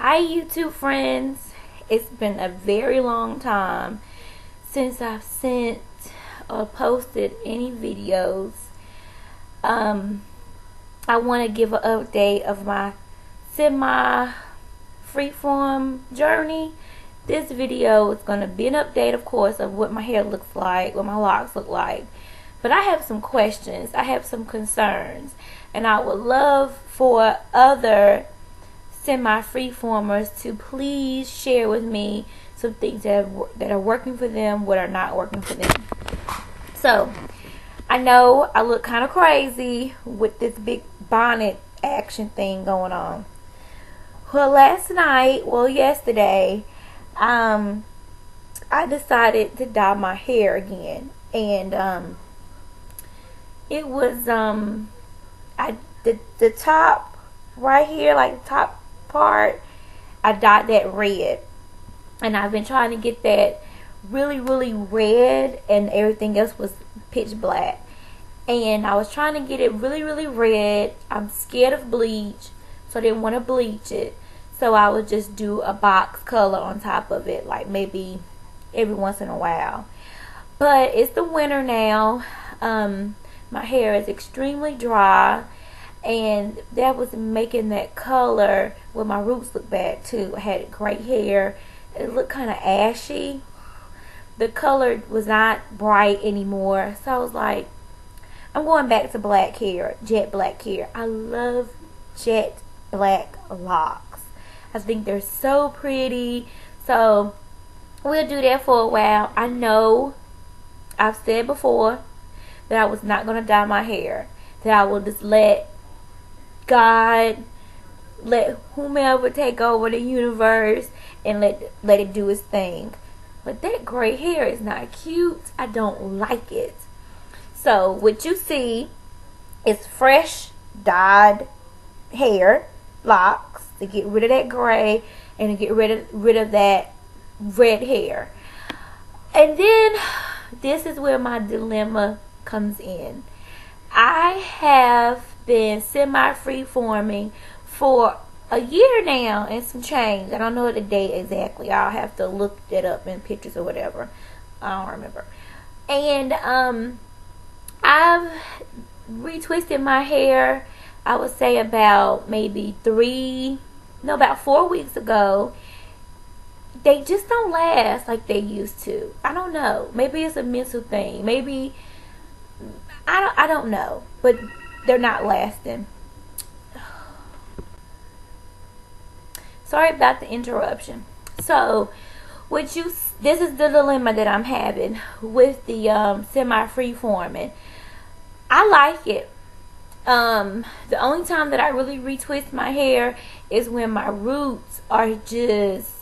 Hi YouTube friends, it's been a very long time since I've sent or posted any videos. I want to give an update of my semi freeform journey. This video is going to be an update, of course, of what my hair looks like, what my locks look like. But I have some questions, I have some concerns, and I would love for other semi-freeformers to please share with me some things that are working for them, what are not working for them. So, I know I look kind of crazy with this big bonnet action thing going on. Well, yesterday, I decided to dye my hair again, and it was the top right here, like the top part, I dyed that red, and I've been trying to get that really red, and everything else was pitch black, and I was trying to get it really red. I'm scared of bleach, so I didn't want to bleach it, so I would just do a box color on top of it, like maybe every once in a while. But it's the winter now. My hair is extremely dry, and that was making that color where my roots look bad too. I had gray hair. It looked kind of ashy. The color was not bright anymore, so I was like, I'm going back to black hair, jet black hair. I love jet black locks. I think they're so pretty. So we'll do that for a while. I know I've said before that I was not going to dye my hair, that I will just let God, let whomever take over the universe and let it do its thing. But that gray hair is not cute. I don't like it. So what you see is fresh dyed hair locks to get rid of that gray and to get rid of that red hair. And then this is where my dilemma comes in. I have been semi-freeforming for a year now and some change. I don't know the date exactly. I'll have to look it up in pictures or whatever. I don't remember. And I've retwisted my hair, I would say about about 4 weeks ago. They just don't last like they used to. I don't know. Maybe it's a mental thing. Maybe I don't know. But they're not lasting. Sorry about the interruption. So, this is the dilemma that I'm having with the semi-freeforming. I like it. The only time that I really retwist my hair is when my roots are just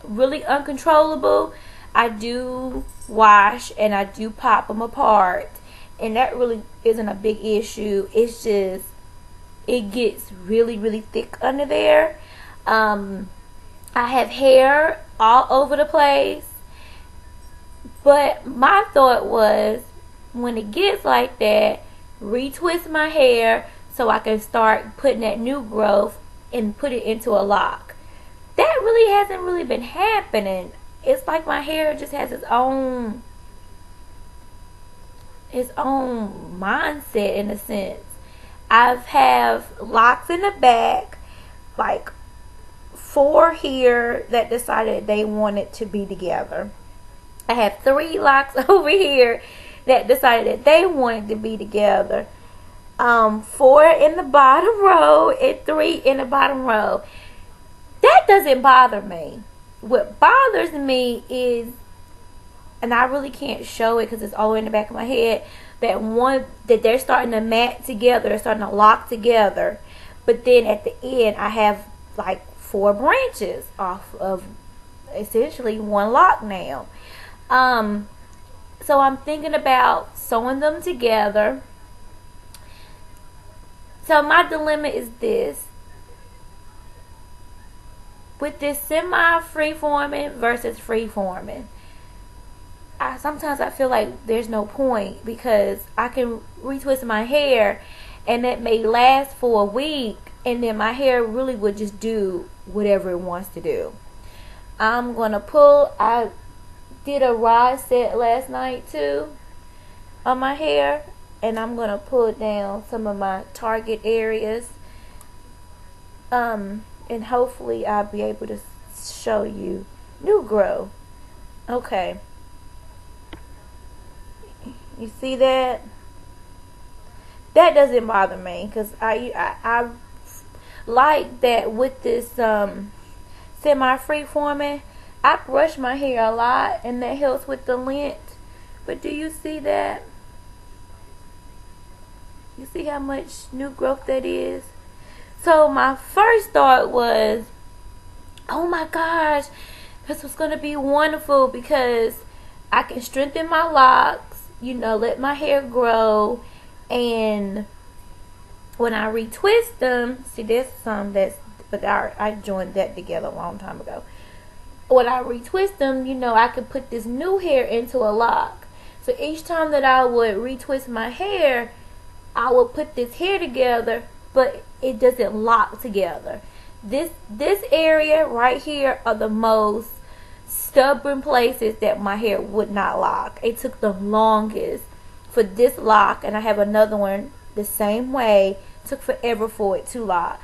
really uncontrollable. I do wash and I do pop them apart, and that really isn't a big issue. It's just it gets really thick under there. I have hair all over the place, but my thought was, when it gets like that, retwist my hair so I can start putting that new growth and put it into a lock. That really hasn't really been happening. It's like my hair just has its own mindset in a sense. I have locks in the back, like 4 here that decided they wanted to be together. I have 3 locks over here that decided that they wanted to be together. 4 in the bottom row and 3 in the bottom row. That doesn't bother me. What bothers me is, and I really can't show it because it's all in the back of my head, that they're starting to mat together, they're starting to lock together, but then at the end I have like 4 branches off of essentially 1 lock now. So I'm thinking about sewing them together. So my dilemma is this: with this semi-freeforming versus freeforming, sometimes I feel like there's no point, because I can retwist my hair and it may last for a week, and then my hair really would just do whatever it wants to do. I'm gonna pull. I did a rod set last night too on my hair, and I'm gonna pull down some of my target areas. And hopefully I'll be able to show you new growth. Okay, you see that? That doesn't bother me because I like that with this semi freeforming. I brush my hair a lot, and that helps with the length. But do you see that? You see how much new growth that is? So my first thought was, oh my gosh, this was going to be wonderful because I can strengthen my locks, let my hair grow, and when I retwist them, see, there's some but I joined that together a long time ago. When I retwist them, I could put this new hair into a lock. So each time that I would retwist my hair, I would put this hair together, but it doesn't lock together. This area right here are the most stubborn places that my hair would not lock. It took the longest for this lock, and I have another one the same way. It took forever for it to lock.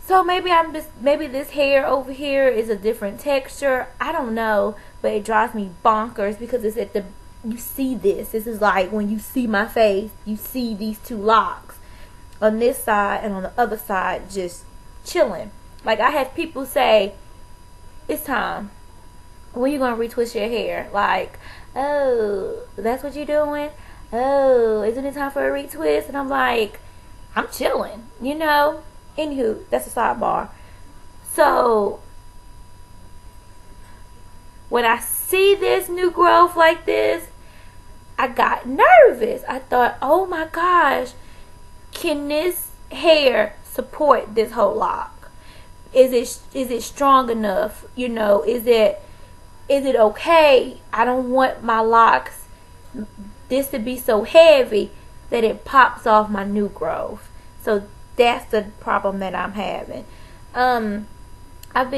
So maybe this hair over here is a different texture. I don't know, but it drives me bonkers because it's you see this. This is like when you see my face, you see these two locks on this side and on the other side just chilling. Like I have people say, it's time. When you gonna retwist your hair? Like, oh, that's what you're doing? Oh, isn't it time for a retwist? And I'm like, I'm chilling, Anywho, that's a sidebar. So when I see this new growth like this, I got nervous. I thought, oh my gosh, can this hair support this whole lock? Is it strong enough? Is it okay? I don't want my locks, this to be so heavy that it pops off my new growth. So that's the problem that I'm having. I've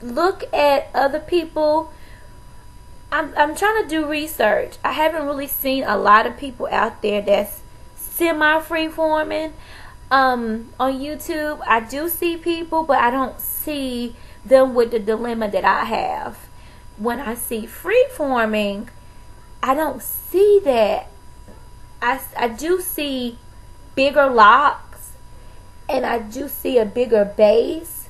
looked at other people. I'm trying to do research. I haven't really seen a lot of people out there that's semi freeforming. On YouTube, I do see people, but I don't see them with the dilemma that I have. When I see freeforming, I don't see that. I do see bigger locks, and I do see a bigger base,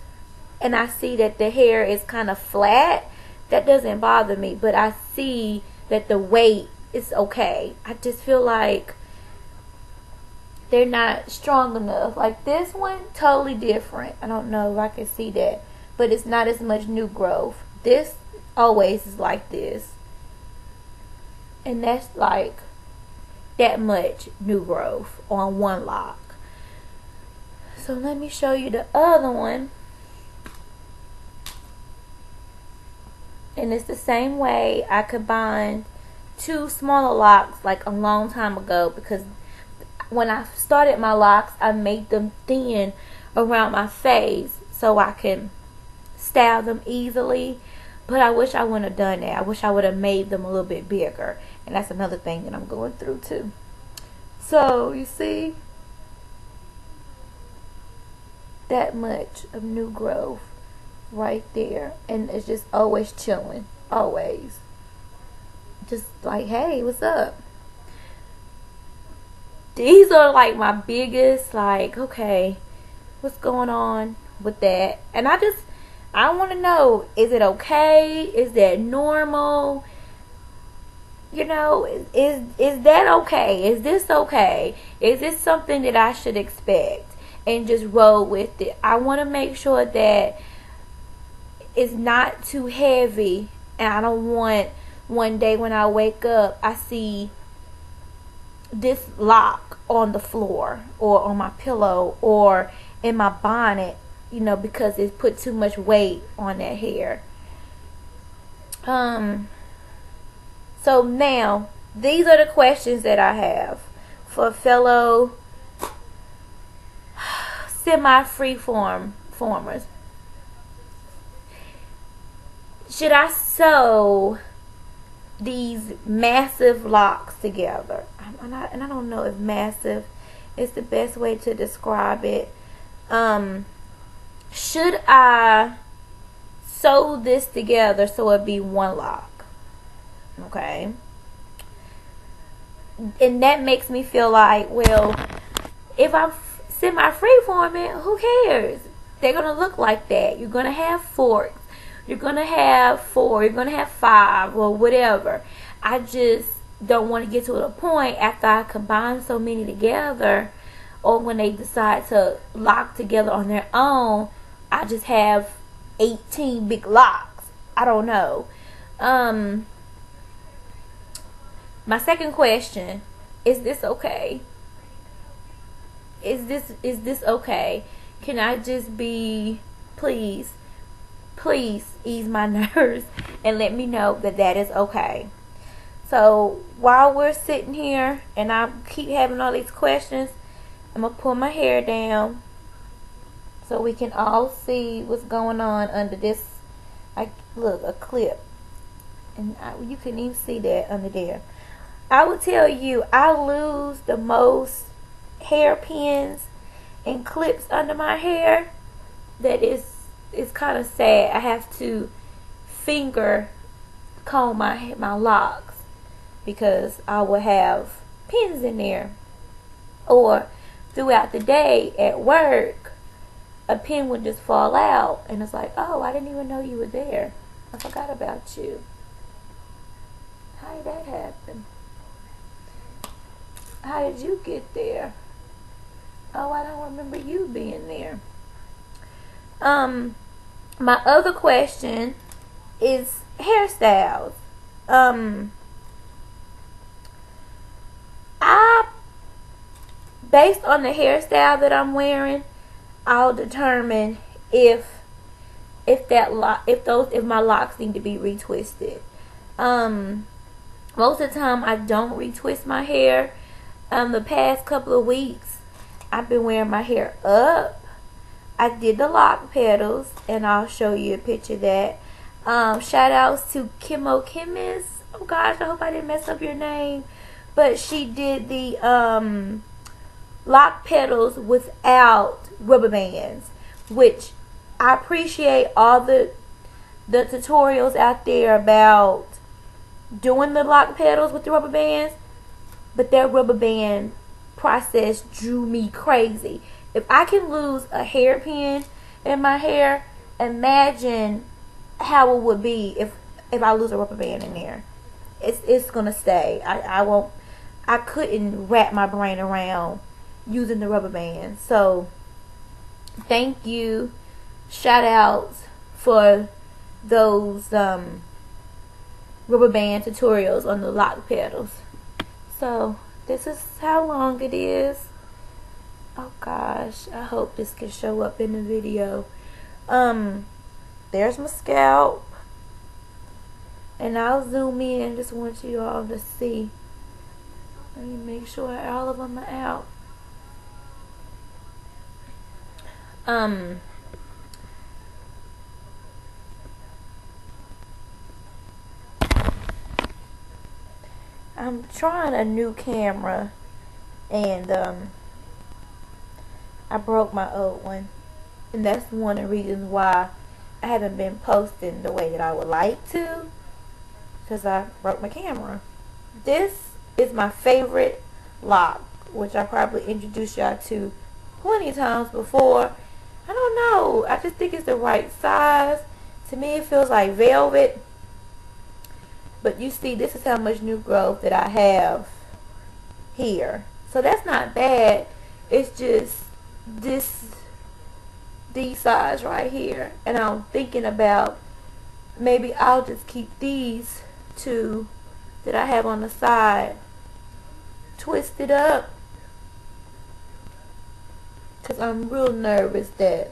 and I see that the hair is kind of flat. That doesn't bother me, but I see that the weight is okay. I just feel like they're not strong enough. Like this one, totally different. I don't know if I can see that, but it's not as much new growth. This always is like this, and that's like that much new growth on one lock. So let me show you the other one, and it's the same way. I combined two smaller locks like a long time ago, because when I started my locks, I made them thin around my face so I can style them easily. But I wish I wouldn't have done that. I wish I would have made them a little bit bigger. And that's another thing that I'm going through too. So, you see? That much of new growth right there. And it's just always chilling. Always. Just like, hey, what's up? These are like my biggest, like, okay, what's going on with that? And I want to know, is it okay? Is that normal? Is that okay? Is this okay? Is this something that I should expect and just roll with it? I want to make sure that it's not too heavy, and I don't want one day when I wake up, I see this lock on the floor or on my pillow or in my bonnet, because it's put too much weight on that hair. So now, these are the questions that I have for fellow semi-freeform formers. Should I sew these massive locks together? And I don't know if massive is the best way to describe it. Should I sew this together so it be one lock? Okay. And that makes me feel like, well, if I'm semi-freeforming, who cares? They're going to look like that. You're going to have forks. You're going to have 4. You're going to have 5 or whatever. I just don't want to get to a point after I combine so many together, or when they decide to lock together on their own, I just have 18 big locks. I don't know. My second question, is this okay? Is this okay? Can I just be, please ease my nerves and let me know that that is okay. So while we're sitting here and I keep having all these questions, I'm going to pull my hair down so we can all see what's going on under this. Look, a clip. And you can even see that under there. I will tell you, I lose the most hairpins and clips under my hair. That is, it's kind of sad. I have to finger comb my locks because I will have pins in there. Or throughout the day at work, a pin would just fall out, and it's like, oh, I didn't even know you were there. I forgot about you. How did that happen? How did you get there? Oh, I don't remember you being there. My other question is hairstyles. Based on the hairstyle that I'm wearing, I'll determine if my locks need to be retwisted. Most of the time I don't retwist my hair. The past couple of weeks I've been wearing my hair up. I did the lock petals, and I'll show you a picture of that. Shout outs to Kimo Chemist. Oh gosh, I hope I didn't mess up your name. But she did the lock petals without rubber bands, which I appreciate all the tutorials out there about doing the lock petals with the rubber bands, but that rubber band process drew me crazy. If I can lose a hairpin in my hair, imagine how it would be if I lose a rubber band in there. It's gonna stay. I couldn't wrap my brain around using the rubber band. So thank you. Shout outs for those rubber band tutorials on the lock petals. So this is how long it is. Oh gosh, I hope this can show up in the video. There's my scalp, and I'll zoom in. Just want you all to see. Let me make sure all of them are out. I'm trying a new camera, and I broke my old one, and that's one of the reasons why I haven't been posting the way that I would like to, because I broke my camera. This is my favorite lock, which I probably introduced y'all to plenty of times before. I don't know, I just think it's the right size. To me it feels like velvet. But you see, this is how much new growth that I have here. So that's not bad. It's just these size right here. And I'm thinking about maybe I'll just keep these two that I have on the side twisted up. Because I'm real nervous that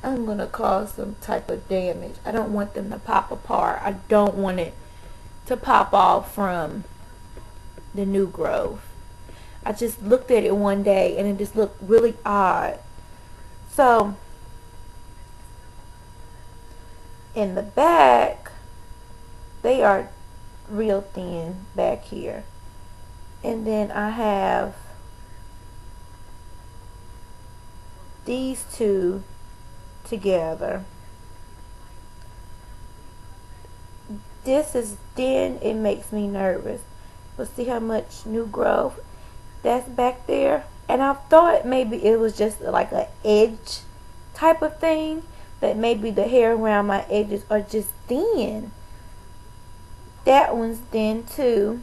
I'm going to cause some type of damage. I don't want them to pop apart. I don't want it to pop off from the new growth. I just looked at it one day and it just looked really odd. So in the back, they are real thin back here. And then I have these two together. This is thin, it makes me nervous. But see how much new growth that's back there? And I thought maybe it was just like an edge type of thing, that maybe the hair around my edges are just thin. That one's thin too.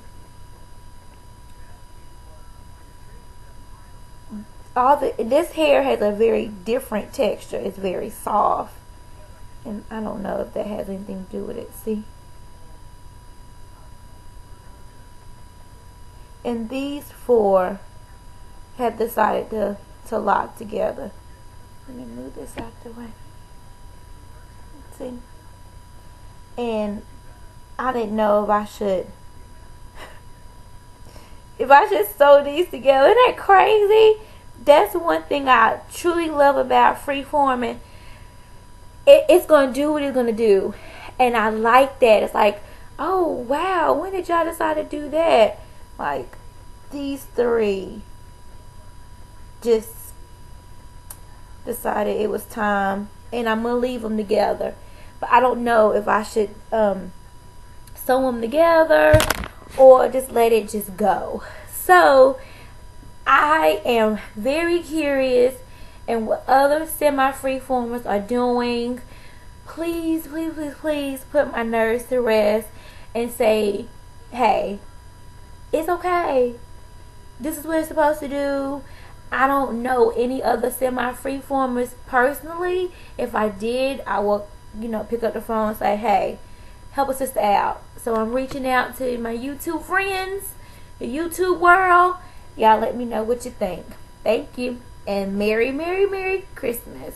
This hair has a very different texture. It's very soft, and I don't know if that has anything to do with it. See, and these four have decided to lock together. Let me move this out the way. See, and I didn't know if I should sew these together. Isn't that crazy? That's one thing I truly love about Freeform. It's going to do what it's going to do. And I like that. It's like, oh, wow, when did y'all decide to do that? Like, these three just decided it was time. And I'm going to leave them together. But I don't know if I should sew them together or just let it just go. So I am very curious and what other semi-freeformers are doing. Please, please, please, please put my nerves to rest and say, hey, it's okay. This is what it's supposed to do. I don't know any other semi-freeformers personally. If I did, I will, pick up the phone and say, hey, help a sister out. So I'm reaching out to my YouTube friends, the YouTube world. Y'all let me know what you think. Thank you. And Merry, Merry, Merry Christmas.